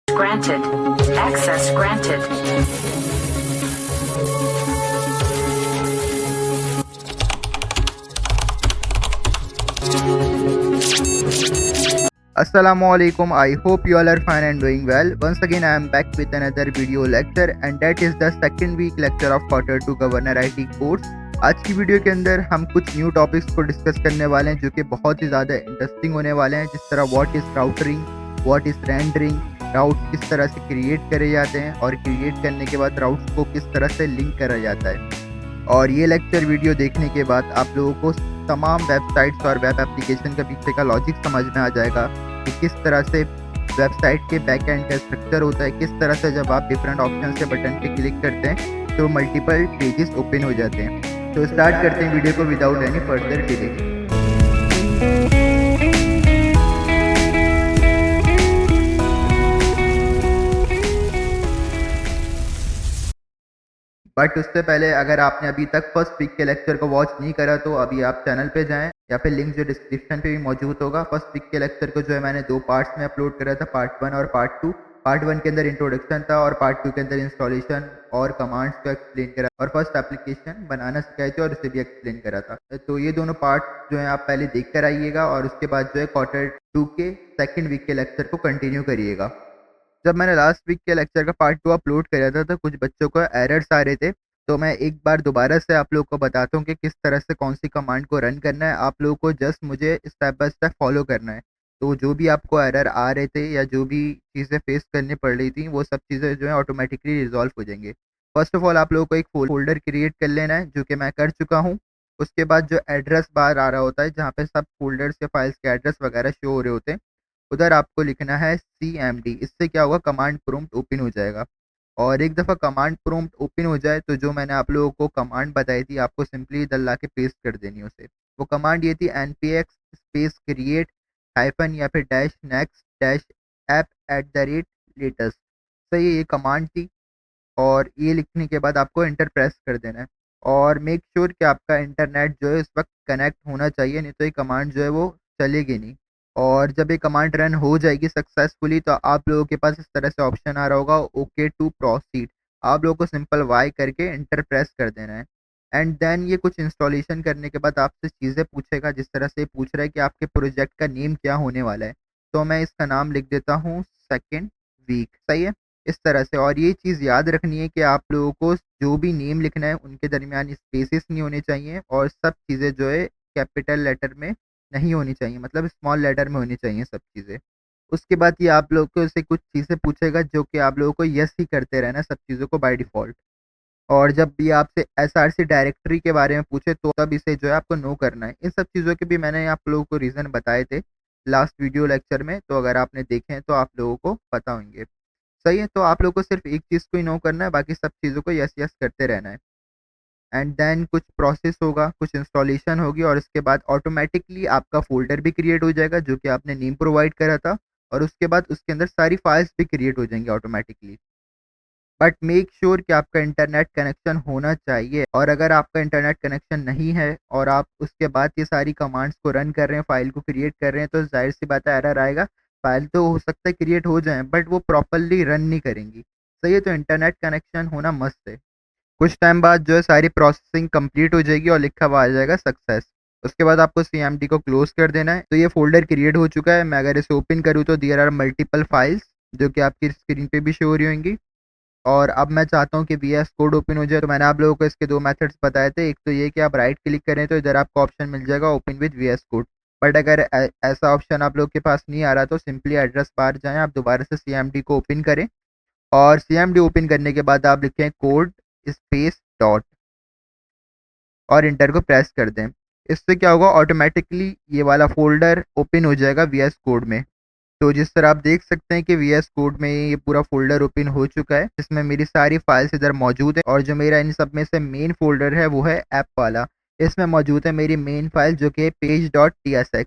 Granted. Access granted. Assalamualaikum. I hope you all are fine and doing well. Once again, I am back with another video lecture and that is the second week lecture of quarter 2 governor IT course. आज की video के अंदर हम कुछ new topics को discuss करने वाले हैं जो कि बहुत ही ज़्यादा इंटरेस्टिंग होने वाले हैं, जिस तरह what is routing, what is rendering, route किस तरह से क्रिएट करे जाते हैं और क्रिएट करने के बाद राउट्स को किस तरह से लिंक करा जाता है। और ये लेक्चर वीडियो देखने के बाद आप लोगों को तमाम वेबसाइट्स और वेब एप्लीकेशन के पीछे का लॉजिक समझ में आ जाएगा कि किस तरह से वेबसाइट के बैक एंड का स्ट्रक्चर होता है, किस तरह से जब आप डिफरेंट ऑप्शन से बटन पे क्लिक करते हैं तो मल्टीपल पेजेस ओपन हो जाते हैं। तो स्टार्ट करते हैं वीडियो को without any further delay. But उससे पहले अगर आपने अभी तक फर्स्ट वीक के लेक्चर को वॉच नहीं करा तो अभी आप चैनल पे जाएं या फिर लिंक जो डिस्क्रिप्शन पे भी मौजूद होगा। फर्स्ट वीक के लेक्चर को जो है मैंने 2 पार्ट्स में अपलोड करा था, पार्ट 1 और पार्ट 2। पार्ट 1 के अंदर इंट्रोडक्शन था और पार्ट 2 के अंदर इंस्टॉलेशन और कमांड्स को एक्सप्लेन करा और फर्स्ट एप्लीकेशन बनाना सिखाए थे और उसे भी एक्सप्लेन करा था। तो ये दोनों पार्ट जो है आप पहले देख कर आइएगा और उसके बाद जो है क्वार्टर 2 के सेकेंड वीक के लेक्चर को कंटिन्यू करिएगा। जब मैंने लास्ट वीक के लेक्चर का पार्ट 2 अपलोड करा था तो कुछ बच्चों को एरर्स आ रहे थे, तो मैं एक बार दोबारा से आप लोगों को बताता हूँ कि किस तरह से कौन सी कमांड को रन करना है। आप लोगों को जस्ट मुझे स्टेप बाय स्टेप फॉलो करना है। तो जो भी आपको एरर आ रहे थे या जो भी चीज़ें फेस करनी पड़ रही थी वो सब चीज़ें जो है ऑटोमेटिकली रिजॉल्व हो जाएंगे। फर्स्ट ऑफ ऑल आप लोगों को एक फोल्डर क्रिएट कर लेना है जो कि मैं कर चुका हूँ। उसके बाद जो एड्रेस बार आ रहा होता है जहाँ पे सब फोल्डर्स या फाइल्स के एड्रेस वगैरह शो हो रहे होते हैं, उधर आपको लिखना है CMD। इससे क्या होगा, कमांड प्रॉम्प्ट ओपन हो जाएगा। और एक दफ़ा कमांड प्रॉम्प्ट ओपन हो जाए तो जो मैंने आप लोगों को कमांड बताई थी आपको सिंपली इधर ला के पेस्ट कर देनी है उसे। वो कमांड ये थी npx स्पेस क्रिएट हाइफन या फिर dash next dash app at the rate latest. सही है, ये कमांड थी। और ये लिखने के बाद आपको इंटर प्रेस कर देना है और मेक श्योर कि आपका इंटरनेट जो है इस वक्त कनेक्ट होना चाहिए, नहीं तो ये कमांड जो है वो चलेगी नहीं। और जब ये कमांड रन हो जाएगी सक्सेसफुली तो आप लोगों के पास इस तरह से ऑप्शन आ रहा होगा ओके टू प्रोसीड। आप लोगों को सिंपल वाई करके इंटर प्रेस कर देना है एंड देन ये कुछ इंस्टॉलेशन करने के बाद आपसे चीज़ें पूछेगा, जिस तरह से पूछ रहा है कि आपके प्रोजेक्ट का नेम क्या होने वाला है। तो मैं इसका नाम लिख देता हूँ सेकेंड वीक। सही है, इस तरह से। और ये चीज़ याद रखनी है कि आप लोगों को जो भी नेम लिखना है उनके दरमियान स्पेसेस नहीं होने चाहिए और सब चीज़ें जो है कैपिटल लेटर में नहीं होनी चाहिए, मतलब स्मॉल लेटर में होनी चाहिए सब चीज़ें। उसके बाद ये आप लोग को से कुछ चीज़ें पूछेगा जो कि आप लोगों को यस ही करते रहना है सब चीज़ों को बाय डिफ़ॉल्ट। और जब भी आपसे एसआरसी डायरेक्टरी के बारे में पूछे तो तब इसे जो है आपको नो करना है। इन सब चीज़ों के भी मैंने आप लोगों को रीज़न बताए थे लास्ट वीडियो लेक्चर में, तो अगर आपने देखे हैं तो आप लोगों को पता होंगे। सही है, तो आप लोग को सिर्फ एक चीज़ को ही नो करना है, बाकी सब चीज़ों को यस यस करते रहना है। एंड देन कुछ प्रोसेस होगा, कुछ इंस्टॉलेशन होगी और इसके बाद ऑटोमेटिकली आपका फ़ोल्डर भी क्रिएट हो जाएगा जो कि आपने नेम प्रोवाइड करा था और उसके बाद उसके अंदर सारी फाइल्स भी क्रिएट हो जाएंगी ऑटोमेटिकली। बट मेक श्योर कि आपका इंटरनेट कनेक्शन होना चाहिए। और अगर आपका इंटरनेट कनेक्शन नहीं है और आप उसके बाद ये सारी कमांड्स को रन कर रहे हैं, फाइल को क्रिएट कर रहे हैं, तो जाहिर सी बात है एरर आएगा। फाइल तो हो सकता है क्रिएट हो जाए बट वो प्रॉपरली रन नहीं करेंगी। सही है, तो इंटरनेट कनेक्शन होना मस्ट है। कुछ टाइम बाद जो है सारी प्रोसेसिंग कंप्लीट हो जाएगी और लिखा हुआ आ जाएगा सक्सेस। उसके बाद आपको CMD को क्लोज कर देना है। तो ये फोल्डर क्रिएट हो चुका है। मैं अगर इसे ओपन करूँ तो देयर आर मल्टीपल फाइल्स जो कि आपकी स्क्रीन पे भी शो हो रही होंगी। और अब मैं चाहता हूँ कि VS कोड ओपन हो जाए, तो मैंने आप लोगों को इसके 2 मेथड्स बताए थे। एक तो ये कि आप राइट क्लिक करें तो इधर आपको ऑप्शन मिल जाएगा open with VS code. But अगर ऐसा ऑप्शन आप लोग के पास नहीं आ रहा तो सिंपली एड्रेस बार जाएँ, आप दोबारा से CMD को ओपन करें और CMD ओपन करने के बाद आप लिखें कोड स्पेस डॉट और इंटर को प्रेस कर दें। इससे क्या होगा, ऑटोमेटिकली ये वाला फ़ोल्डर ओपन हो जाएगा VS कोड में। तो जिस तरह आप देख सकते हैं कि VS कोड में ये पूरा फ़ोल्डर ओपन हो चुका है, जिसमें मेरी सारी फाइल्स इधर मौजूद है और जो मेरा इन सब में से मेन फ़ोल्डर है वो है ऐप वाला। इसमें मौजूद है मेरी मेन फाइल जो कि है page.tsx।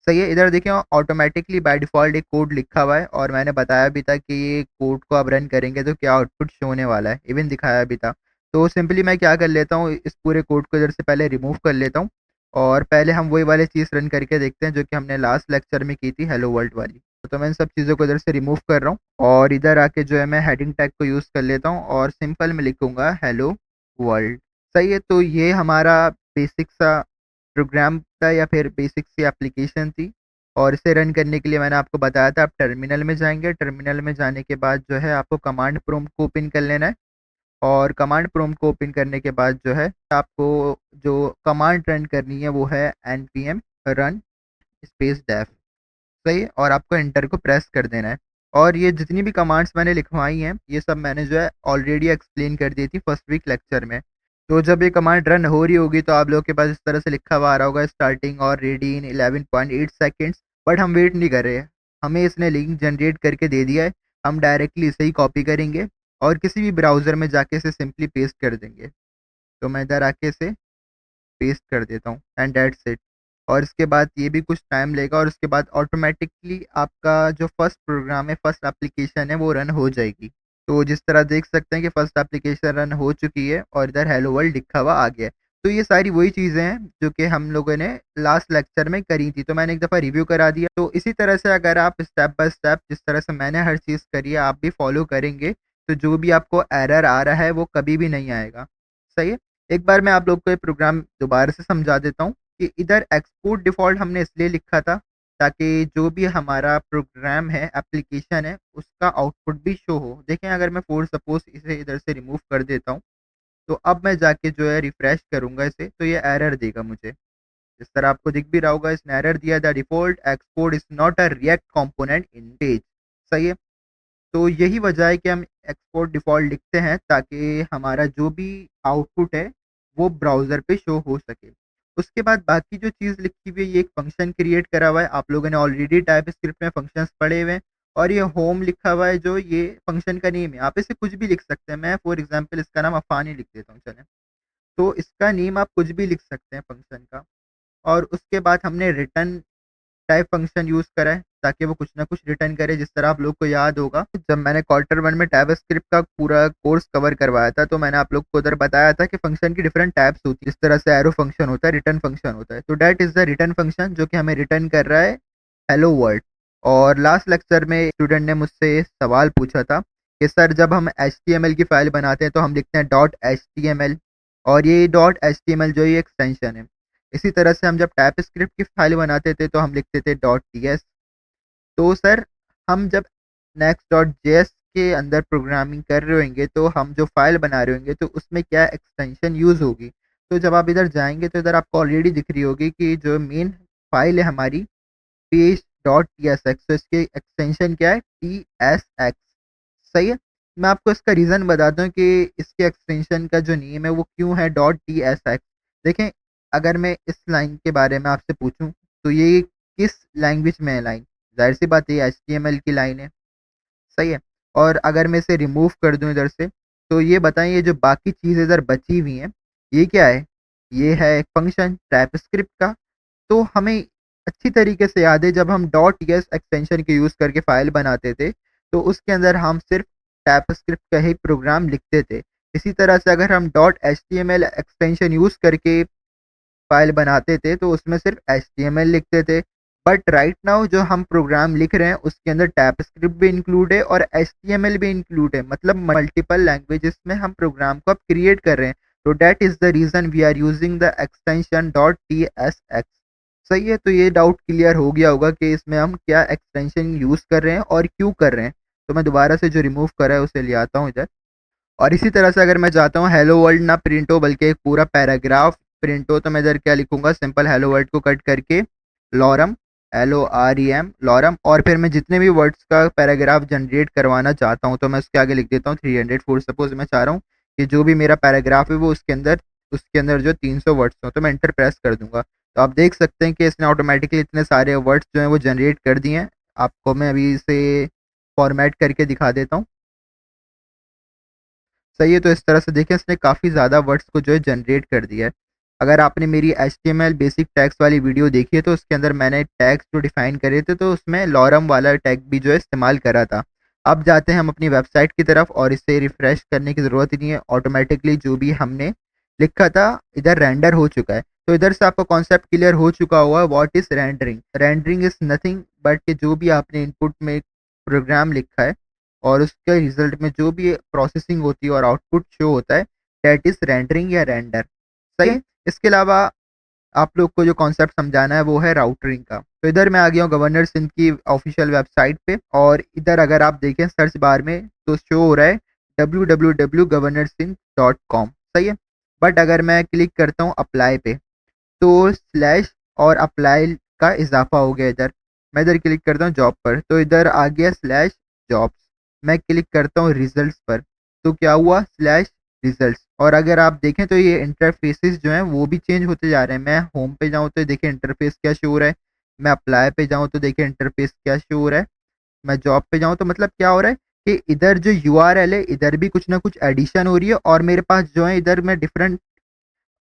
सही है, इधर देखिए ऑटोमेटिकली बाय डिफ़ॉल्ट एक कोड लिखा हुआ है और मैंने बताया भी था कि ये कोड को आप रन करेंगे तो क्या आउटपुट शो होने वाला है, इवन दिखाया भी था। तो सिंपली मैं क्या कर लेता हूँ, इस पूरे कोड को इधर से पहले रिमूव कर लेता हूँ और पहले हम वही वाली चीज़ रन करके देखते हैं जो कि हमने लास्ट लेक्चर में की थी, हेलो वर्ल्ड वाली। तो मैं इन सब चीज़ों को इधर से रिमूव कर रहा हूँ और इधर आके जो है मैं हेडिंग टैग को यूज़ कर लेता हूँ और सिंपल में लिखूँगा हेलो वर्ल्ड। सही है, तो ये हमारा बेसिक सा प्रोग्राम था या फिर बेसिक सी एप्लीकेशन थी और इसे रन करने के लिए मैंने आपको बताया था आप टर्मिनल में जाएँगे, टर्मिनल में जाने के बाद जो है आपको कमांड प्रॉम्प्ट को ओपन कर लेना है और कमांड प्रॉम्प्ट को ओपन करने के बाद जो है आपको जो कमांड रन करनी है वो है npm run स्पेस डेफ। सही है, और आपको एंटर को प्रेस कर देना है। और ये जितनी भी कमांड्स मैंने लिखवाई हैं ये सब मैंने जो है ऑलरेडी एक्सप्लेन कर दी थी फर्स्ट वीक लेक्चर में। तो जब ये कमांड रन हो रही होगी तो आप लोगों के पास इस तरह से लिखा हुआ आ रहा होगा स्टार्टिंग और रेडी इन 11.8 सेकेंड्स। बट हम वेट नहीं कर रहे हैं, हमें इसने लिंक जनरेट करके दे दिया है, हम डायरेक्टली इसे ही कॉपी करेंगे और किसी भी ब्राउज़र में जाके इसे सिंपली पेस्ट कर देंगे। तो मैं इधर आके इसे पेस्ट कर देता हूँ एंड दैट्स इट। और इसके बाद ये भी कुछ टाइम लेगा और उसके बाद ऑटोमेटिकली आपका जो फर्स्ट प्रोग्राम है, फर्स्ट एप्लीकेशन है वो रन हो जाएगी। तो जिस तरह देख सकते हैं कि फर्स्ट एप्लीकेशन रन हो चुकी है और इधर हेलो वर्ल्ड लिखा हुआ आ गया है। तो ये सारी वही चीज़ें हैं जो कि हम लोगों ने लास्ट लेक्चर में करी थी, तो मैंने एक दफ़ा रिव्यू करा दिया। तो इसी तरह से अगर आप स्टेप बाय स्टेप जिस तरह से मैंने हर चीज़ करी है आप भी फॉलो करेंगे तो जो भी आपको एरर आ रहा है वो कभी भी नहीं आएगा। सही है। एक बार मैं आप लोग को ये प्रोग्राम दोबारा से समझा देता हूँ कि इधर एक्सपोर्ट डिफ़ॉल्ट हमने इसलिए लिखा था ताकि जो भी हमारा प्रोग्राम है, एप्लीकेशन है, उसका आउटपुट भी शो हो। देखें अगर मैं फॉर सपोज़ इसे इधर से रिमूव कर देता हूँ, तो अब मैं जाके जो है रिफ्रेश करूँगा इसे, तो ये एरर देगा मुझे। जिस तरह आपको दिख भी रहा होगा इसने एरर दिया, the default export is not a react component in page. सही है? तो यही वजह है कि हम एक्सपोर्ट डिफ़ॉल्ट लिखते हैं ताकि हमारा जो भी आउटपुट है वो ब्राउज़र पे शो हो सके। उसके बाद बाकी जो चीज़ लिखी हुई है ये एक फ़ंक्शन क्रिएट करा हुआ है। आप लोगों ने ऑलरेडी टाइपस्क्रिप्ट में फ़ंक्शंस पढ़े हुए हैं और ये होम लिखा हुआ है जो ये फ़ंक्शन का नेम है। आप इसे कुछ भी लिख सकते हैं। मैं फॉर एग्ज़ाम्पल इसका नाम अफ़ान लिख देता हूँ चलें। तो इसका नेम आप कुछ भी लिख सकते हैं फ़ंक्शन का। और उसके बाद हमने रिटर्न टाइप फ़ंक्शन यूज़ करा है ताकि वो कुछ ना कुछ रिटर्न करे। जिस तरह आप लोग को याद होगा जब मैंने क्वार्टर 1 में टाइपस्क्रिप्ट का पूरा कोर्स कवर करवाया था तो मैंने आप लोग को उधर बताया था कि फ़ंक्शन की डिफरेंट टाइप्स होती है। जिस तरह से एरो फ़ंक्शन होता है, रिटर्न फ़ंक्शन होता है। तो that is the return function जो कि हमें रिटर्न कर रहा है हेलो वर्ल्ड। और लास्ट लेक्चर में स्टूडेंट ने मुझसे सवाल पूछा था कि सर जब हम एचटीएमएल की फ़ाइल बनाते हैं तो हम लिखते हैं डॉट एचटीएमएल और ये डॉट एचटीएमएल जो ये एक्सटेंशन है। इसी तरह से हम जब टाइपस्क्रिप्ट की फ़ाइल बनाते थे तो हम लिखते थे डॉट टीएस। तो सर हम जब next.js के अंदर प्रोग्रामिंग कर रहे होंगे तो हम जो फ़ाइल बना रहे होंगे तो उसमें क्या एक्सटेंशन यूज़ होगी। तो जब आप इधर जाएँगे तो इधर आपको ऑलरेडी दिख रही होगी कि जो मेन फ़ाइल है हमारी पेज.tsx, तो इसकी एक्सटेंशन क्या है TSX। सही है। मैं आपको इसका रीज़न बताता हूँ कि इसके एक्सटेंशन का जो नेम है वो क्यों है डॉट TSX। देखें अगर मैं इस लाइन के बारे में आपसे पूछूं तो ये किस लैंग्वेज में है लाइन, जाहिर सी बात है ये HTML की लाइन है। सही है। और अगर मैं इसे रिमूव कर दूं इधर से तो ये बताएं ये जो बाकी चीज़ इधर बची हुई हैं ये क्या है, ये है एक फंक्शन टाइपस्क्रिप्ट का। तो हमें अच्छी तरीके से याद है जब हम डॉट टीएस एक्सटेंशन के यूज़ करके फ़ाइल बनाते थे तो उसके अंदर हम सिर्फ टाइपस्क्रिप्ट का ही प्रोग्राम लिखते थे। इसी तरह से अगर हम डॉट एचटीएमएल एक्सटेंशन यूज़ करके फ़ाइल बनाते थे तो उसमें सिर्फ एचटीएमएल लिखते थे। बट राइट नाउ जो हम प्रोग्राम लिख रहे हैं उसके अंदर टाइपस्क्रिप्ट भी इंक्लूड है और एचटीएमएल भी इंक्लूड है, मतलब मल्टीपल लैंग्वेजेस में हम प्रोग्राम को अब क्रिएट कर रहे हैं। तो that is the reason we are using the extension dot TSX. सही है, तो ये डाउट क्लियर हो गया होगा कि इसमें हम क्या एक्सटेंशन यूज़ कर रहे हैं और क्यों कर रहे हैं। तो मैं दोबारा से जो रिमूव करा है उसे ले आता हूँ इधर। और इसी तरह से अगर मैं चाहता हूँ हेलो वर्ल्ड ना प्रिंट हो बल्कि एक पूरा पैराग्राफ प्रिंट हो तो मैं इधर क्या लिखूंगा, सिंपल हेलो वर्ल्ड को कट करके लॉरम LOREM लॉरम, और फिर मैं जितने भी वर्ड्स का पैराग्राफ जनरेट करवाना चाहता हूँ तो मैं उसके आगे लिख देता हूँ 300। फॉर सपोज मैं चाह रहा हूँ कि जो भी मेरा पैराग्राफ है वो उसके अंदर जो 300 वर्ड्स हो तो मैं इंटर प्रेस कर दूंगा। तो आप देख सकते हैं कि इसने ऑटोमेटिकली इतने सारे वर्ड्स जो हैं वो जनरेट कर दिए हैं। आपको मैं अभी इसे फॉर्मेट करके दिखा देता हूँ। सही है, तो इस तरह से देखिए इसने काफ़ी ज़्यादा वर्ड्स को जो है जनरेट कर दिया है। अगर आपने मेरी HTML बेसिक टैग्स वाली वीडियो देखी है तो उसके अंदर मैंने टैग्स जो डिफाइन करे थे तो उसमें लॉरम वाला टैग भी जो है इस्तेमाल करा था। अब जाते हैं हम अपनी वेबसाइट की तरफ और इसे रिफ्रेश करने की ज़रूरत ही नहीं है, ऑटोमेटिकली जो भी हमने लिखा था इधर रेंडर हो चुका है। तो इधर से आपका कॉन्सेप्ट क्लियर हो चुका हुआ। What is rendering? Rendering is nothing but कि जो भी आपने इनपुट में प्रोग्राम लिखा है और उसके रिजल्ट में जो भी प्रोसेसिंग होती है और आउटपुट शो होता है, दैट इज रेंडरिंग या रेंडर। सही है। इसके अलावा आप लोग को जो कॉन्सेप्ट समझाना है वो है राउटरिंग का। तो इधर मैं आ गया हूँ गवर्नर सिंध की ऑफिशियल वेबसाइट पे, और इधर अगर आप देखें सर्च बार में तो शो हो रहा है www.governorsindh.com। सही है। बट अगर मैं क्लिक करता हूँ अप्लाई पे तो स्लैश और अप्लाई का इजाफा हो गया इधर। मैं इधर क्लिक करता हूँ जॉब पर तो इधर आ गया स्लैश जॉब्स। मैं क्लिक करता हूँ रिजल्ट्स पर तो क्या हुआ? Slash results. और अगर आप देखें तो ये इंटरफेसेस जो हैं वो भी चेंज होते जा रहे हैं। मैं होम पे जाऊँ तो देखिए इंटरफेस क्या शो हो रहा है, मैं अप्लाई पे जाऊँ तो देखिए इंटरफेस क्या शो हो रहा है, मैं जॉब पे जाऊँ तो मतलब क्या हो रहा है कि इधर जो यूआरएल है इधर भी कुछ ना कुछ एडिशन हो रही है, और मेरे पास जो है इधर मैं डिफरेंट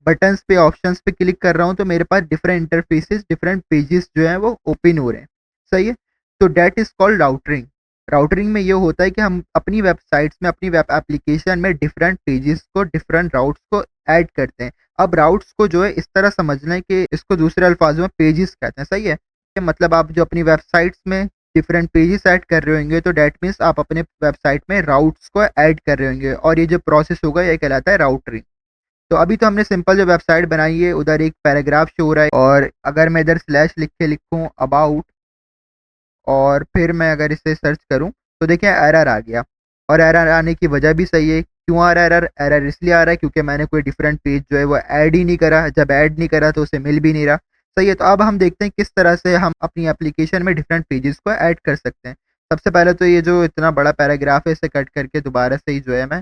बटन्स पे ऑप्शंस पे क्लिक कर रहा हूँ तो मेरे पास डिफरेंट इंटरफेसेस डिफरेंट पेजेस जो हैं वो ओपन हो रहे हैं। सही है। तो डेट इज कॉल्ड राउटरिंग। राउटरिंग में ये होता है कि हम अपनी वेबसाइट्स में अपनी वेब एप्लीकेशन में डिफरेंट पेजेस को डिफरेंट राउट्स को ऐड करते हैं। अब राउट्स को जो है इस तरह समझ लें कि इसको दूसरे अल्फाजों में पेजेस कहते हैं। सही है। मतलब आप जो अपनी वेबसाइट्स में डिफरेंट पेजेस ऐड कर रहे होंगे तो डेट मीन्स आप अपने वेबसाइट में राउट्स को ऐड कर रहे होंगे, और ये जो प्रोसेस होगा ये कहलाता है राउटरिंग। तो अभी तो हमने सिंपल जो वेबसाइट बनाई है उधर एक पैराग्राफ शो हो रहा है, और अगर मैं इधर स्लैश लिख के लिखूँ अबाउट और फिर मैं अगर इसे सर्च करूँ तो देखिए एरर आ गया। और एरर आने की वजह भी सही है। क्यों आ रहा है एरर? एरर इसलिए आ रहा है क्योंकि मैंने कोई डिफरेंट पेज जो है वो ऐड ही नहीं करा। जब ऐड नहीं करा तो उसे मिल भी नहीं रहा। सही है। तो अब हम देखते हैं किस तरह से हम अपनी एप्लीकेशन में डिफरेंट पेजेस को ऐड कर सकते हैं। सबसे पहले तो ये जो इतना बड़ा पैराग्राफ है इसे कट करके दोबारा से ही जो है मैं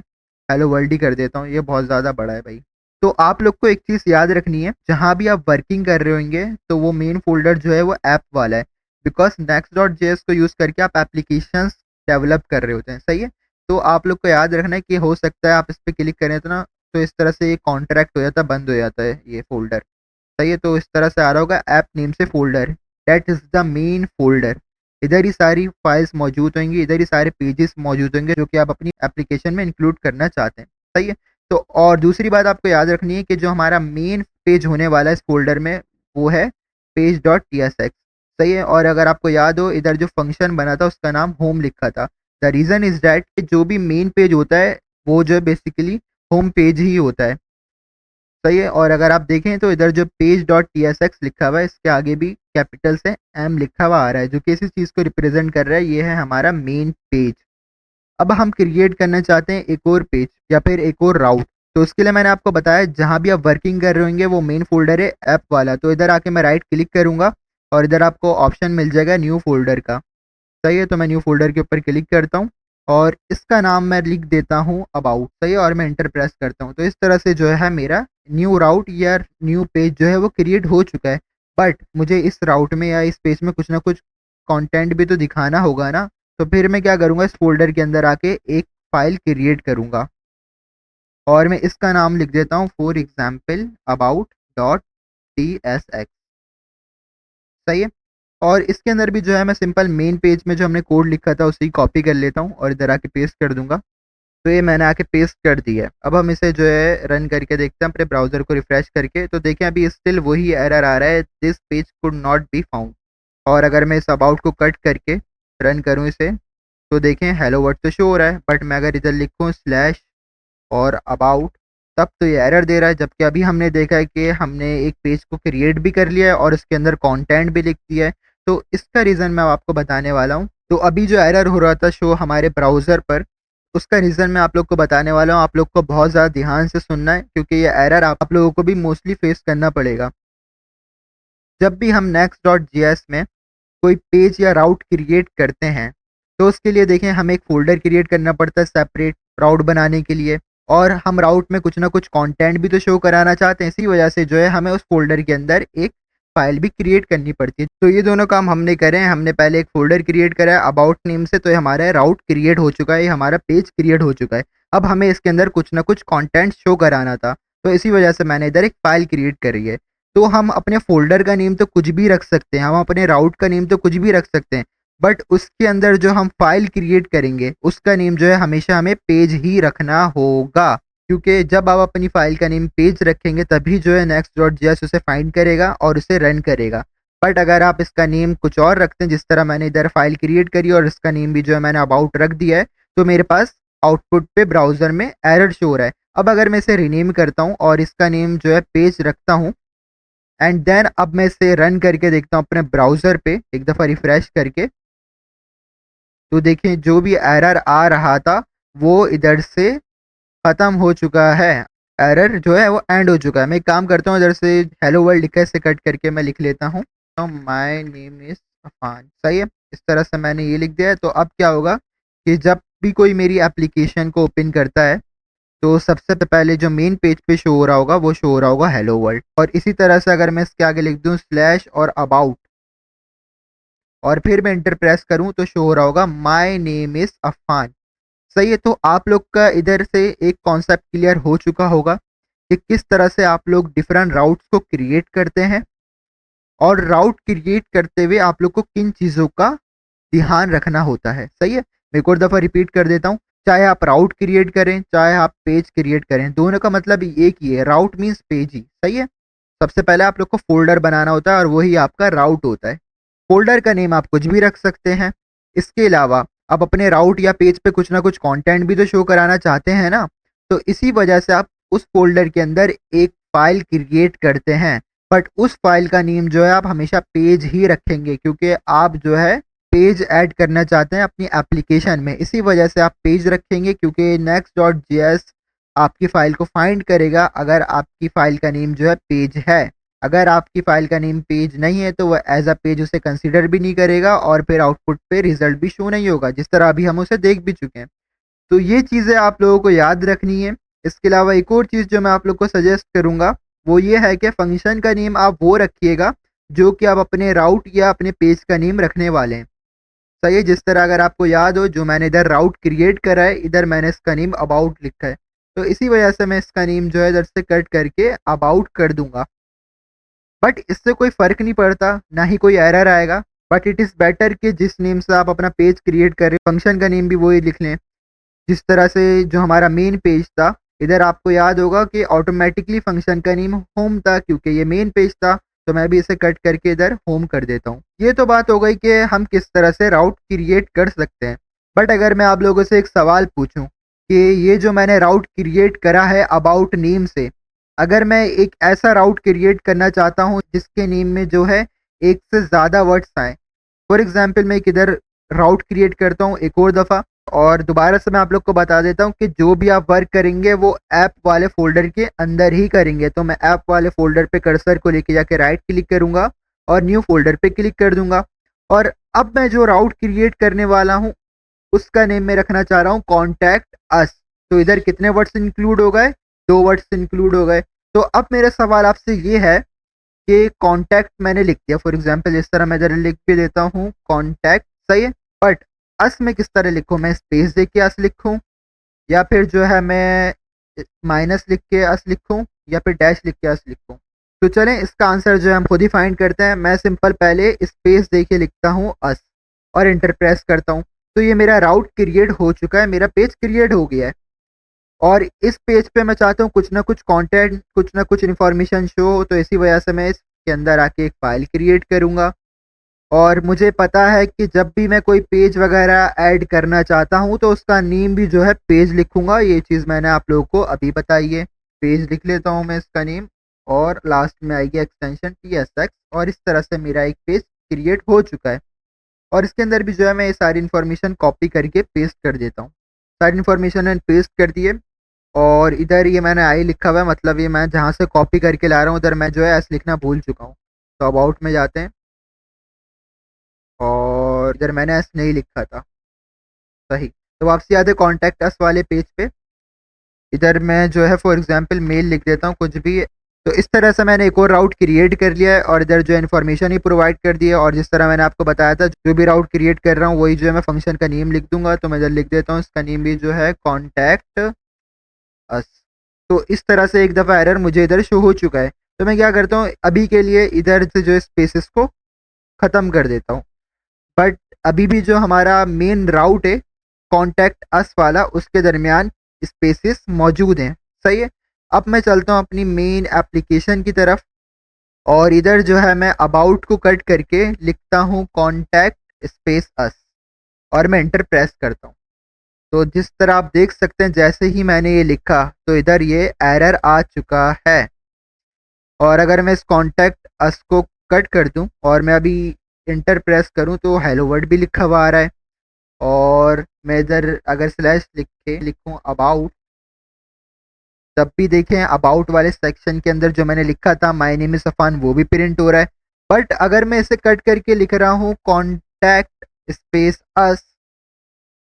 हेलो वर्ल्ड ही कर देता हूँ। ये बहुत ज़्यादा बड़ा है भाई। तो आप लोग को एक चीज़ याद रखनी है, जहाँ भी आप वर्किंग कर रहे होंगे तो वो मेन फोल्डर जो है वो ऐप वाला है, बिकॉज next.js को यूज़ करके आप एप्लीकेशंस डेवलप कर रहे होते हैं। सही है। तो आप लोग को याद रखना है कि हो सकता है आप इस पर क्लिक करें तो ना तो इस तरह से ये कॉन्ट्रैक्ट हो जाता है, बंद हो जाता है ये फोल्डर। सही है। तो इस तरह से आ रहा होगा ऐप नेम से folder, that is the main folder. इधर ही सारी फाइल्स मौजूद होंगी, इधर ही सारे पेजेस मौजूद होंगे जो कि आप अपनी एप्लीकेशन में इंक्लूड करना चाहते हैं। सही है। तो और दूसरी बात आपको याद रखनी है कि जो हमारा मेन पेज होने वाला है इस फोल्डर में वो है page.tsx। सही है। और अगर आपको याद हो इधर जो फंक्शन बना था उसका नाम होम लिखा था। द रीज़न इज दैट कि जो भी मेन पेज होता है वो जो बेसिकली होम पेज ही होता है। सही है। और अगर आप देखें तो इधर जो page.tsx लिखा हुआ है इसके आगे भी कैपिटल से एम लिखा हुआ आ रहा है जो कि इसी चीज़ को रिप्रेजेंट कर रहा है। ये है हमारा मेन पेज। अब हम क्रिएट करना चाहते हैं एक और पेज या फिर एक और राउट। तो उसके लिए मैंने आपको बताया जहाँ भी आप वर्किंग कर रहे होंगे वो मेन फोल्डर है ऐप वाला। तो इधर आके मैं राइट क्लिक करूँगा और इधर आपको ऑप्शन मिल जाएगा न्यू फोल्डर का। सही है। तो मैं न्यू फोल्डर के ऊपर क्लिक करता हूँ और इसका नाम मैं लिख देता हूँ अबाउट। सही है। और मैं इंटर प्रेस करता हूँ तो इस तरह से जो है मेरा न्यू राउट या न्यू पेज जो है वो क्रिएट हो चुका है। बट मुझे इस राउट में या इस पेज में कुछ ना कुछ कंटेंट भी तो दिखाना होगा ना। तो फिर मैं क्या करूँगा, इस फ़ोल्डर के अंदर आके एक फ़ाइल क्रिएट करूँगा और मैं इसका नाम लिख देता हूँ फॉर एग्ज़ाम्पल about.tsx। सही है। और इसके अंदर भी जो है मैं सिंपल मेन पेज में जो हमने कोड लिखा था उसे ही कॉपी कर लेता हूँ और इधर आके पेस्ट कर दूँगा। तो ये मैंने आके पेस्ट कर दिया है। अब हम इसे जो है रन करके देखते हैं अपने ब्राउज़र को रिफ्रेश करके। तो देखें अभी स्टिल वही एरर आ रहा है, this page could not be found. और अगर मैं इस अबाउट को कट करके रन करूँ इसे तो देखें हेलो वर्ड तो शो हो रहा है। बट मैं अगर इधर लिखूँ स्लैश और अबाउट तब तो ये एरर दे रहा है। जबकि अभी हमने देखा है कि हमने एक पेज को क्रिएट भी कर लिया है और उसके अंदर कंटेंट भी लिख दिया है। तो इसका रीज़न मैं आपको बताने वाला हूँ। तो अभी जो एरर हो रहा था शो हमारे ब्राउज़र पर, उसका रीज़न मैं आप लोग को बताने वाला हूँ। आप लोग को बहुत ज़्यादा ध्यान से सुनना है क्योंकि ये एरर आप लोगों को भी मोस्टली फेस करना पड़ेगा। जब भी हम next.js में कोई पेज या राउट क्रिएट करते हैं तो उसके लिए देखें हमें एक फ़ोल्डर क्रिएट करना पड़ता है सेपरेट राउट बनाने के लिए, और हम राउट में कुछ ना कुछ कंटेंट भी तो शो कराना चाहते हैं। इसी वजह से जो है हमें उस फ़ोल्डर के अंदर एक फ़ाइल भी क्रिएट करनी पड़ती है। तो ये दोनों काम हमने करे हैं। हमने पहले एक फ़ोल्डर क्रिएट करा है अबाउट नेम से, तो ये हमारा राउट क्रिएट हो चुका है, ये हमारा पेज क्रिएट हो चुका है। अब हमें इसके अंदर कुछ ना कुछ कंटेंट शो कराना था, तो इसी वजह से मैंने इधर एक फ़ाइल क्रिएट करी है। तो हम अपने फ़ोल्डर का नेम तो कुछ भी रख सकते हैं, हम अपने राउट का नेम तो कुछ भी रख सकते हैं, बट उसके अंदर जो हम फ़ाइल क्रिएट करेंगे उसका नेम जो है हमेशा हमें पेज ही रखना होगा। क्योंकि जब आप अपनी फ़ाइल का नेम पेज रखेंगे तभी जो है next.js उसे फाइंड करेगा और उसे रन करेगा। बट अगर आप इसका नेम कुछ और रखते हैं, जिस तरह मैंने इधर फ़ाइल क्रिएट करी और इसका नेम भी जो है मैंने अबाउट रख दिया है, तो मेरे पास आउटपुट पे ब्राउज़र में एरर शो हो रहा है। अब अगर मैं इसे रीनेम करता हूँ और इसका नेम जो है पेज रखता हूँ एंड देन अब मैं इसे रन करके देखता हूँ अपने ब्राउज़र पे एक दफ़ा रिफ्रेश करके, तो देखिए जो भी एरर आ रहा था वो इधर से खत्म हो चुका है। एरर जो है वो एंड हो चुका है। मैं एक काम करता हूँ, इधर से हेलो वर्ल्ड लिखा है इसे कट करके मैं लिख लेता हूँ, माय नेम इज़ अफ़ान। सही है? इस तरह से मैंने ये लिख दिया है। तो अब क्या होगा कि जब भी कोई मेरी एप्लीकेशन को ओपन करता है, तो सबसे पहले जो मेन पेज पे शो हो रहा होगा वो शो हो रहा होगा हेलो वर्ल्ड। और इसी तरह से अगर मैं इसके आगे लिख दूँ स्लैश और अबाउट और फिर मैं एंटर प्रेस करूँ तो शो हो रहा होगा माय नेम इज़ अफ़ान। सही है, तो आप लोग का इधर से एक कॉन्सेप्ट क्लियर हो चुका होगा कि किस तरह से आप लोग डिफरेंट राउट्स को क्रिएट करते हैं और राउट क्रिएट करते हुए आप लोग को किन चीज़ों का ध्यान रखना होता है। सही है, मैं एक और दफ़ा रिपीट कर देता हूँ, चाहे आप राउट क्रिएट करें चाहे आप पेज क्रिएट करें, दोनों का मतलब एक ही है, राउट मीन्स पेज ही। सही है, सबसे पहले आप लोग को फोल्डर बनाना होता है और वही आपका राउट होता है। फ़ोल्डर का नेम आप कुछ भी रख सकते हैं। इसके अलावा आप अपने राउट या पेज पे कुछ ना कुछ कंटेंट भी तो शो कराना चाहते हैं ना, तो इसी वजह से आप उस फ़ोल्डर के अंदर एक फ़ाइल क्रिएट करते हैं। बट उस फ़ाइल का नेम जो है आप हमेशा पेज ही रखेंगे, क्योंकि आप जो है पेज ऐड करना चाहते हैं अपनी एप्लीकेशन में। इसी वजह से आप पेज रखेंगे, क्योंकि next.js आपकी फ़ाइल को फाइंड करेगा अगर आपकी फ़ाइल का नेम जो है पेज है। अगर आपकी फ़ाइल का नेम पेज नहीं है तो वह एज़ अ पेज उसे कंसीडर भी नहीं करेगा और फिर आउटपुट पे रिज़ल्ट भी शो नहीं होगा, जिस तरह अभी हम उसे देख भी चुके हैं। तो ये चीज़ें आप लोगों को याद रखनी है। इसके अलावा एक और चीज़ जो मैं आप लोग को सजेस्ट करूँगा, वो ये है कि फ़ंक्शन का नेम आप वो रखिएगा जो कि आप अपने राउट या अपने पेज का नेम रखने वाले हैं। सही है, जिस तरह अगर आपको याद हो जो मैंने इधर राउट क्रिएट करा है, इधर मैंने इसका नेम अबाउट लिखा है। तो इसी वजह से मैं इसका नेम जो है इधर से कट करके अबाउट कर दूँगा। बट इससे कोई फ़र्क नहीं पड़ता, ना ही कोई एरर आएगा। बट इट इज़ बेटर कि जिस नेम से आप अपना पेज क्रिएट कर रहे हो, फंक्शन का नेम भी वही लिख लें। जिस तरह से जो हमारा मेन पेज था, इधर आपको याद होगा कि ऑटोमैटिकली फंक्शन का नेम होम था, क्योंकि ये मेन पेज था, तो मैं भी इसे कट करके इधर होम कर देता हूँ। ये तो बात हो गई कि हम किस तरह से राउट क्रिएट कर सकते हैं। बट अगर मैं आप लोगों से एक सवाल पूछूँ कि ये जो मैंने राउट क्रिएट करा है अबाउट नेम से, अगर मैं एक ऐसा राउट क्रिएट करना चाहता हूँ जिसके नेम में जो है एक से ज़्यादा वर्ड्स आएँ। फॉर एग्ज़ाम्पल मैं एक इधर राउट क्रिएट करता हूँ एक और दफ़ा, और दोबारा से मैं आप लोग को बता देता हूँ कि जो भी आप वर्क करेंगे वो ऐप वाले फ़ोल्डर के अंदर ही करेंगे। तो मैं ऐप वाले फ़ोल्डर पे कर्सर को लेके जाके राइट क्लिक करूँगा और न्यू फ़ोल्डर पे क्लिक कर दूँगा। और अब मैं जो राउट क्रिएट करने वाला हूँ उसका नेम मैं रखना चाह रहा हूँ कॉन्टैक्ट अस। तो इधर कितने वर्ड्स इंक्लूड हो गए? 2 वर्ड्स इंक्लूड हो गए। तो अब मेरा सवाल आपसे ये है कि कॉन्टैक्ट मैंने लिख दिया, फॉर एग्ज़ाम्पल इस तरह मैं इधर लिख भी देता हूँ कॉन्टैक्ट, सही है? बट अस मैं किस तरह लिखूँ? मैं स्पेस दे के अस लिखूँ या फिर जो है मैं माइनस लिख के अस लिखूँ या फिर डैश लिख के अस लिखूँ? तो चलें इसका आंसर जो है हम खुद ही फाइंड करते हैं। मैं सिंपल पहले स्पेस दे के लिखता हूँ अस और एंटर प्रेस करता हूँ। तो ये मेरा राउट क्रिएट हो चुका है, मेरा पेज क्रिएट हो गया है। और इस पेज पे मैं चाहता हूँ कुछ ना कुछ कंटेंट, कुछ ना कुछ इन्फॉर्मेशन शो हो, तो इसी वजह से मैं इसके अंदर आके एक फ़ाइल क्रिएट करूँगा। और मुझे पता है कि जब भी मैं कोई पेज वगैरह ऐड करना चाहता हूँ तो उसका नेम भी जो है पेज लिखूँगा। ये चीज़ मैंने आप लोगों को अभी बताई है। पेज लिख लेता हूँ मैं इसका नेम और लास्ट में आएगी एक्सटेंशन TSX और इस तरह से मेरा एक पेज क्रिएट हो चुका है। और इसके अंदर भी जो है मैं ये सारी इन्फॉर्मेशन कॉपी करके पेस्ट कर देता हूँ। सारी इन्फॉर्मेशन मैंने पेस्ट कर दी है और इधर ये मैंने आई लिखा हुआ है, मतलब ये मैं जहाँ से कॉपी करके ला रहा हूँ उधर मैं जो है एस लिखना भूल चुका हूँ। तो अबाउट में जाते हैं और इधर मैंने एस नहीं लिखा था, सही। तो वापसी आते कॉन्टैक्ट अस वाले पेज पे, इधर मैं जो है फॉर एग्जांपल मेल लिख देता हूँ कुछ भी। तो इस तरह से मैंने एक और राउट क्रिएट कर लिया है और इधर जो है इन्फॉर्मेशन ही प्रोवाइड कर दी है। और जिस तरह मैंने आपको बताया था जो भी राउट क्रिएट कर रहा हूँ वही जो है मैं फंक्शन का नेम लिख दूंगा। तो मैं इधर लिख देता हूँ इसका नेम भी जो है कॉन्टैक्ट अस। तो इस तरह से एक दफ़ा एरर मुझे इधर शो हो चुका है। तो मैं क्या करता हूँ अभी के लिए इधर से जो स्पेसेस को ख़त्म कर देता हूँ। बट अभी भी जो हमारा मेन राउट है कॉन्टैक्ट अस वाला उसके दरमियान स्पेसेस मौजूद हैं। सही है। अब मैं चलता हूँ अपनी मेन एप्लीकेशन की तरफ और इधर जो है मैं अबाउट को कट करके लिखता हूँ कॉन्टैक्ट स्पेस अस और मैं एंटर प्रेस करता हूँ। तो जिस तरह आप देख सकते हैं जैसे ही मैंने ये लिखा तो इधर ये एरर आ चुका है। और अगर मैं इस कॉन्टैक्ट अस को कट कर दूं और मैं अभी इंटर प्रेस करूं तो हेलो वर्ड भी लिखा हुआ आ रहा है। और मैं इधर अगर स्लैश लिख के लिखूं अबाउट, तब भी देखें अबाउट वाले सेक्शन के अंदर जो मैंने लिखा था माय नेम इज़ अफान वो भी प्रिंट हो रहा है। बट अगर मैं इसे कट करके लिख रहा हूँ कॉन्टैक्ट स्पेस अस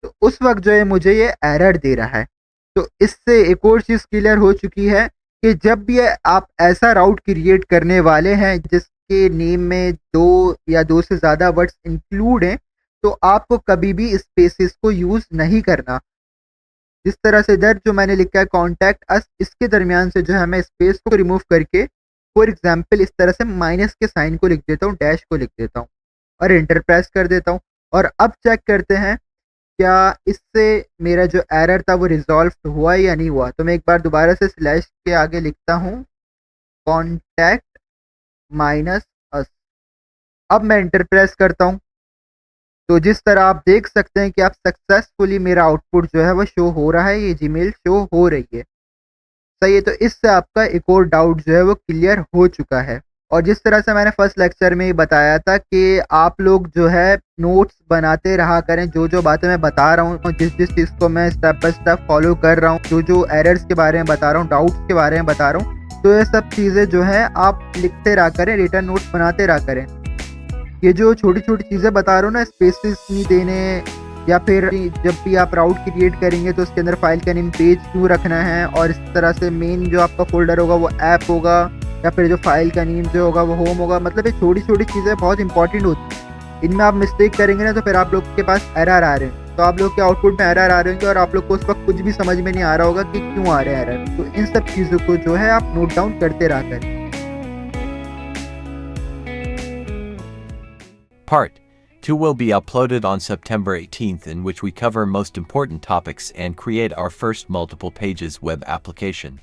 तो उस वक्त जो है मुझे ये एरर दे रहा है। तो इससे एक और चीज़ क्लियर हो चुकी है कि जब भी आप ऐसा राउट क्रिएट करने वाले हैं जिसके नेम में 2 या 2 से ज़्यादा वर्ड्स इंक्लूड हैं तो आपको कभी भी स्पेसेस को यूज़ नहीं करना। जिस तरह से इधर जो मैंने लिखा है कॉन्टैक्ट अस, इसके दरमियान से जो है मैं स्पेस को रिमूव करके फॉर एग्जाम्पल इस तरह से माइनस के साइन को लिख देता हूँ, डैश को लिख देता हूँ और इंटर प्रेस कर देता हूँ। और अब चेक करते हैं क्या इससे मेरा जो एरर था वो रिजॉल्व हुआ या नहीं हुआ। तो मैं एक बार दोबारा से स्लैश के आगे लिखता हूँ कॉन्टैक्ट माइनस अस, अब मैं इंटर प्रेस करता हूँ। तो जिस तरह आप देख सकते हैं कि आप सक्सेसफुली मेरा आउटपुट जो है वो शो हो रहा है, ये जीमेल शो हो रही है। सही है, तो इससे आपका एक और डाउट जो है वो क्लियर हो चुका है। और जिस तरह से मैंने फर्स्ट लेक्चर में ही बताया था कि आप लोग जो है नोट्स बनाते रहा करें, जो जो बातें मैं बता रहा हूँ, जिस जिस चीज़ को मैं स्टेप बाय स्टेप फॉलो कर रहा हूँ, जो जो एरर्स के बारे में बता रहा हूँ, डाउट्स के बारे में बता रहा हूँ, तो ये सब चीज़ें जो है आप लिखते रहा करें, रिटर्न नोट्स बनाते रहा करें। ये जो छोटी छोटी चीज़ें बता रहा हूँ ना, स्पेसेस नहीं देने, या फिर जब भी आप राउट क्रिएट करेंगे तो उसके अंदर फाइल का नेम पेज क्यों रखना है, और इस तरह से मेन जो आपका फोल्डर होगा वो ऐप होगा, या फिर जो फाइल का नेम जो होगा वो होम होगा। मतलब ये छोटी छोटी चीज़ें बहुत इंपॉर्टेंट होती हैं। इनमें आप मिस्टेक करेंगे ना तो फिर आप लोग के पास एरर आ रहे हैं, तो आप लोग के आउटपुट में एरर आ रहे होंगे और आप लोग को उस वक्त कुछ भी समझ में नहीं आ रहा होगा कि क्यों आ रहे हैं एरर। तो इन सब चीज़ों को जो है आप नोट डाउन करते रहा करें। Part 2 will be uploaded on September 18th, in which we cover most important topics and create our first multiple pages web application.